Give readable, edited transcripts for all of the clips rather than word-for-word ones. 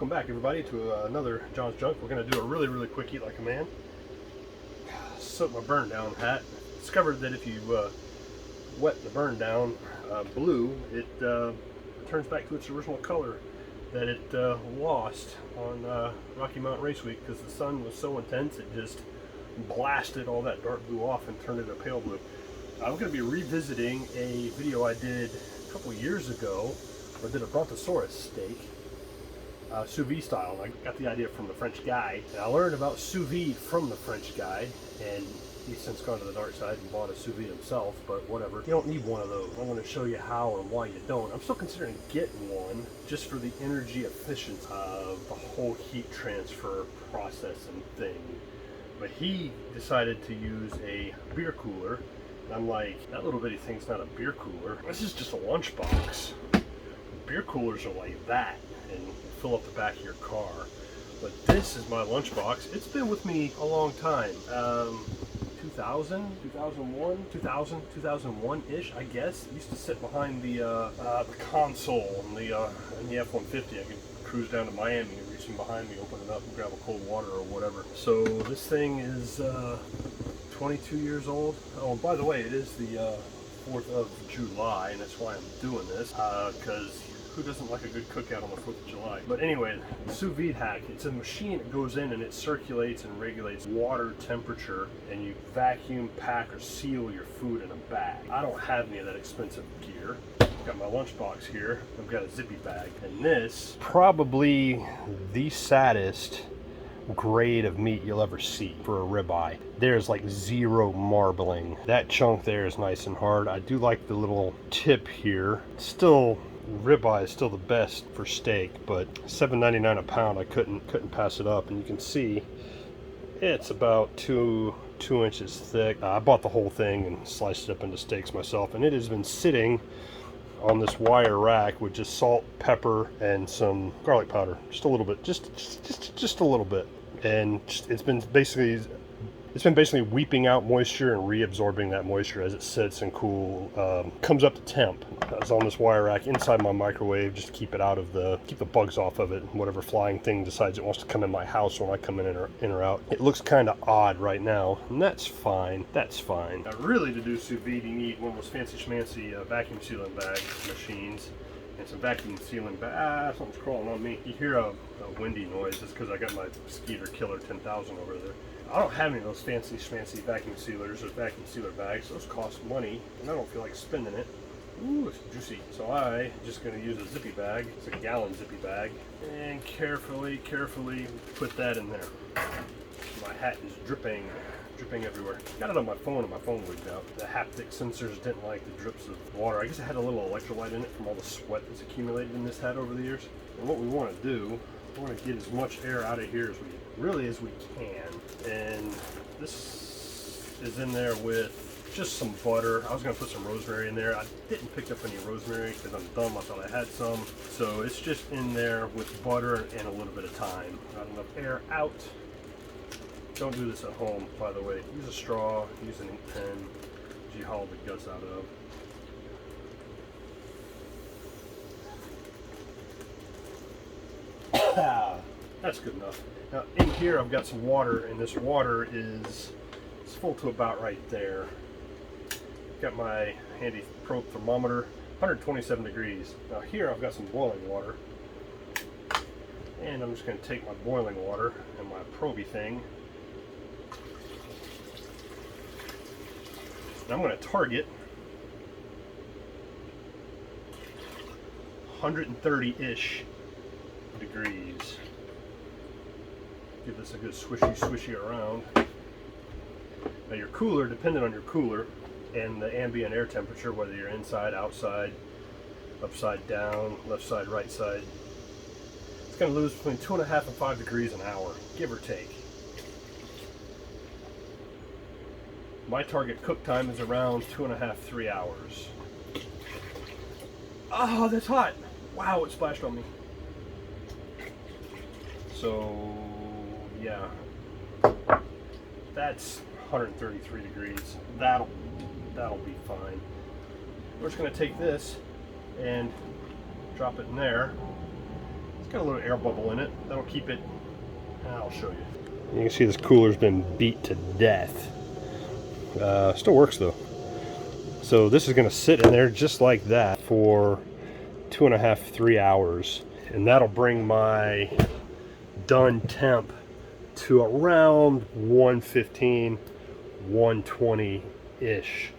Welcome back, everybody, to another John's Junk. We're going to do a really quick eat like a man. Soak my burn down hat. Discovered that if you wet the burn down blue, it turns back to its original color that it lost on Rocky Mountain Race Week because the sun was so intense it just blasted all that dark blue off and turned it a pale blue. I'm going to be revisiting a video I did a couple years ago. I did a brontosaurus steak, sous vide style, and I got the idea from the French guy. And I learned about sous vide from the French guy, and he's since gone to the dark side and bought a sous vide himself, but whatever. You don't need one of those. I'm going to show you how and why you don't. I'm still considering getting one just for the energy efficiency of the whole heat transfer process and thing. But he decided to use a beer cooler. And I'm like, that little bitty thing's not a beer cooler. This is just a lunchbox. Beer coolers are like that and fill up the back of your car. But this is my lunchbox. It's been with me a long time. 2000, 2001, 2000, 2001-ish, I guess. It used to sit behind the console in the F-150. I could cruise down to Miami and reach in behind me, open it up and grab a cold water or whatever. So this thing is 22 years old. Oh, and by the way, it is the 4th of July, and that's why I'm doing this, because who doesn't like a good cookout on the 4th of July? But anyway, sous vide hack. It's a machine that goes in and it circulates and regulates water temperature, and you vacuum, pack, or seal your food in a bag. I don't have any of that expensive gear. I've got my lunchbox here. I've got a zippy bag, and this probably the saddest grade of meat you'll ever see for a ribeye. There's like zero marbling. That chunk there is nice and hard. I do like the little tip here. Still, ribeye is still the best for steak, but $7.99 a pound. I couldn't pass it up, and you can see it's about two inches thick. I bought the whole thing and sliced it up into steaks myself, and it has been sitting on this wire rack with just salt, pepper, and some garlic powder, just a little bit, just a little bit, and it's been basically weeping out moisture and reabsorbing that moisture as it sits and comes up to temp. It's on this wire rack inside my microwave, just to keep the bugs off of it, whatever flying thing decides it wants to come in my house when I come in or out. It looks kind of odd right now, and that's fine. Now really, to do sous vide, you need one of those fancy schmancy vacuum sealing bag machines and some vacuum sealing something's crawling on me. You hear a windy noise. It's because I got my Skeeter Killer 10,000 over there. I don't have any of those fancy schmancy vacuum sealers or vacuum sealer bags. Those cost money, and I don't feel like spending it. Ooh, it's juicy. So I'm just going to use a zippy bag. It's a gallon zippy bag, and carefully put that in there. My hat is dripping everywhere. Got it on my phone, and my phone leaked out. The haptic sensors didn't like the drips of water. I guess it had a little electrolyte in it from all the sweat that's accumulated in this hat over the years. And what we want to do, we want to get as much air out of here as we can. And this is in there with just some butter. I was going to put some rosemary in there. I didn't pick up any rosemary because I'm dumb. I thought I had some. So it's just in there with butter and a little bit of thyme. Got enough air out. Don't do this at home, by the way. Use a straw, use an ink pen, which you haul the guts out of. That's good enough. Now in here I've got some water, and this water is full to about right there. Got my handy probe thermometer, 127 degrees. Now here I've got some boiling water, and I'm just going to take my boiling water and my proby thing, and I'm going to target 130-ish degrees. Give this a good swishy around. Now your cooler, depending on your cooler and the ambient air temperature, whether you're inside, outside, upside down, left side, right side, it's going to lose between 2.5 and 5 degrees an hour, give or take. My target cook time is around 2.5, 3 hours. Oh, that's hot! Wow, it splashed on me. So yeah, that's 133 degrees. That'll be fine. We're just going to take this and drop it in there. It's got a little air bubble in it. That'll keep it. I'll show you. You can see this cooler's been beat to death. Still works though. So this is going to sit in there just like that for 2.5 to 3 hours, and that'll bring my done temp to around 115, 120 ish.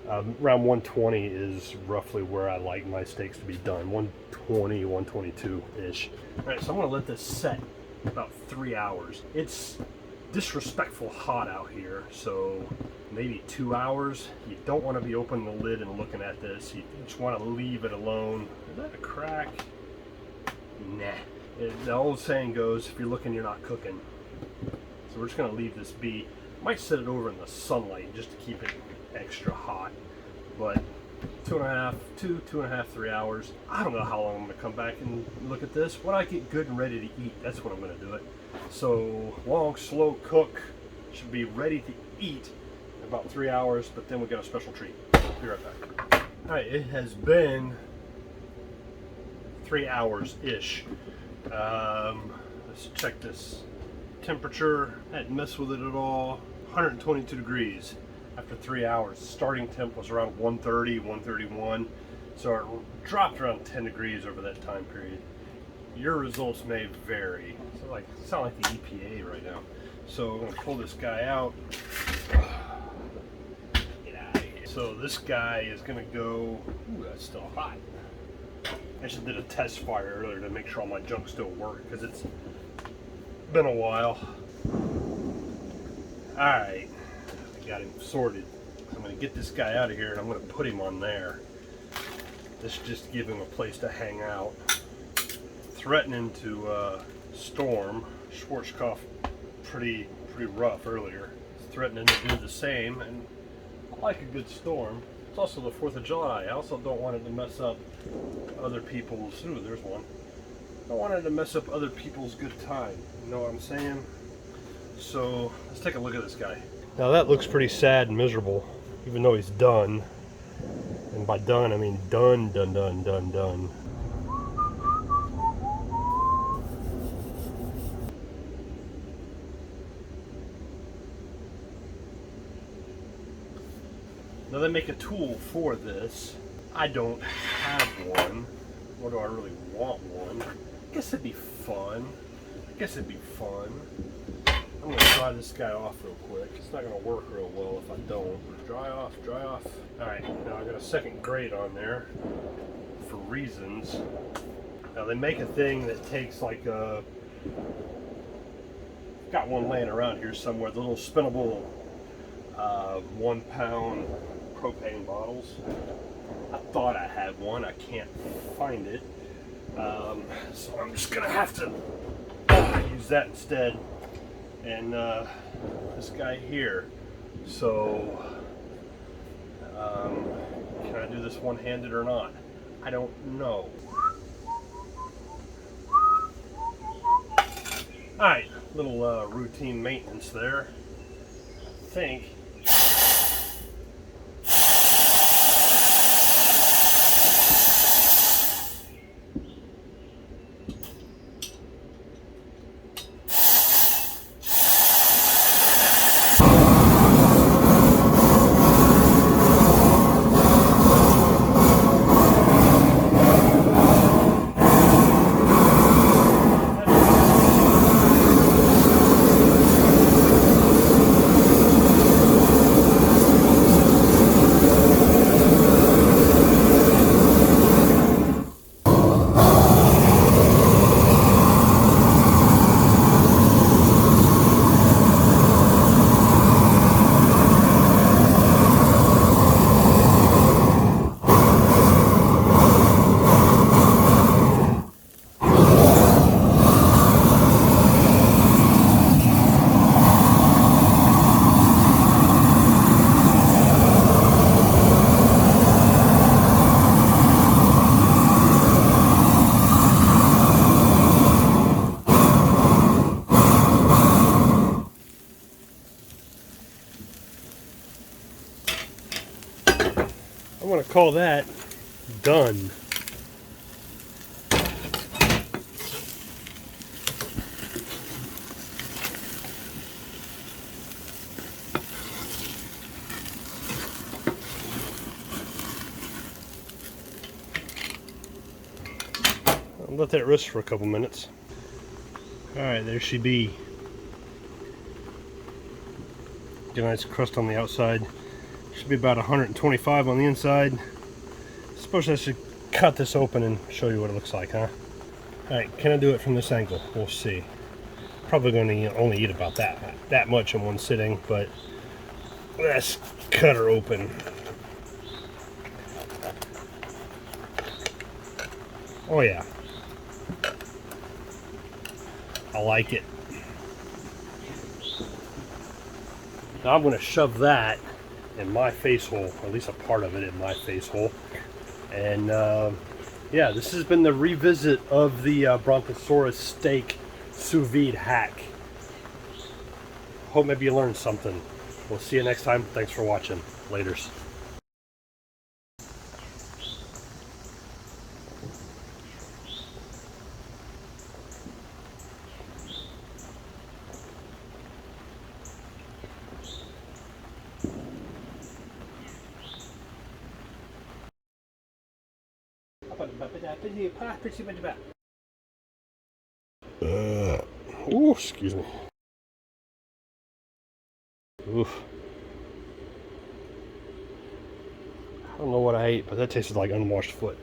Around 120 is roughly where I like my steaks to be done. 120, 122 ish. All right, so I'm going to let this set about 3 hours. It's disrespectful hot out here, so maybe 2 hours. You don't want to be opening the lid and looking at this. You just want to leave it alone. Is that a crack? Nah. The old saying goes, if you're looking, you're not cooking. So we're just going to leave this be. Might set it over in the sunlight just to keep it extra hot. But 2.5, 3 hours. I don't know how long I'm going to come back and look at this. When I get good and ready to eat, that's when I'm going to do it. So long, slow cook. Should be ready to eat in about 3 hours, but then we got a special treat. Be right back. Alright, it has been 3 hours-ish. Let's check this temperature. I hadn't messed with it at all. 122 degrees after 3 hours. Starting temp was around 130, 131. So it dropped around 10 degrees over that time period. Your results may vary. So sound like the EPA right now. So I'm gonna pull this guy out. Get out of here. So this guy is gonna go. Ooh, that's still hot. I just did a test fire earlier to make sure all my junk still worked because it's been a while. Alright, I got him sorted. I'm going to get this guy out of here and I'm going to put him on there. This just give him a place to hang out. Threatening to storm. Schwarzkopf pretty rough earlier. It's threatening to do the same, and I like a good storm. It's also the 4th of July. I also don't want it to mess up other people's. Ooh, there's one. I don't want it to mess up other people's good time. You know what I'm saying? So let's take a look at this guy. Now that looks pretty sad and miserable, even though he's done. And by done, I mean done. Now they make a tool for this. I don't have one. Or do I really want one? I guess it'd be fun. I'm gonna dry this guy off real quick. It's not gonna work real well if I don't. Dry off. Alright, now I got a second grate on there for reasons. Now they make a thing that takes like a, got one laying around here somewhere, the little spinnable 1 pound propane bottles. I thought I had one, I can't find it. So I'm just gonna have to use that instead. And this guy here. So can I do this one-handed or not? I don't know. Alright, little routine maintenance there. I think. I'm going to call that done. let that rest for a couple minutes. Alright, there she be. Get a nice crust on the outside. Should be about 125 on the inside. I suppose I should cut this open and show you what it looks like, huh? Alright, can I do it from this angle? We'll see. Probably going to only eat about that much in one sitting, but let's cut her open. Oh yeah. I like it. Now I'm going to shove that in my face hole, or at least a part of it in my face hole. And yeah, this has been the revisit of the Brontosaurus steak sous vide hack. Hope maybe you learned something. We'll see you next time. Thanks for watching. Laters. Ooh, excuse me. Oof. I don't know what I ate, but that tasted like unwashed foot.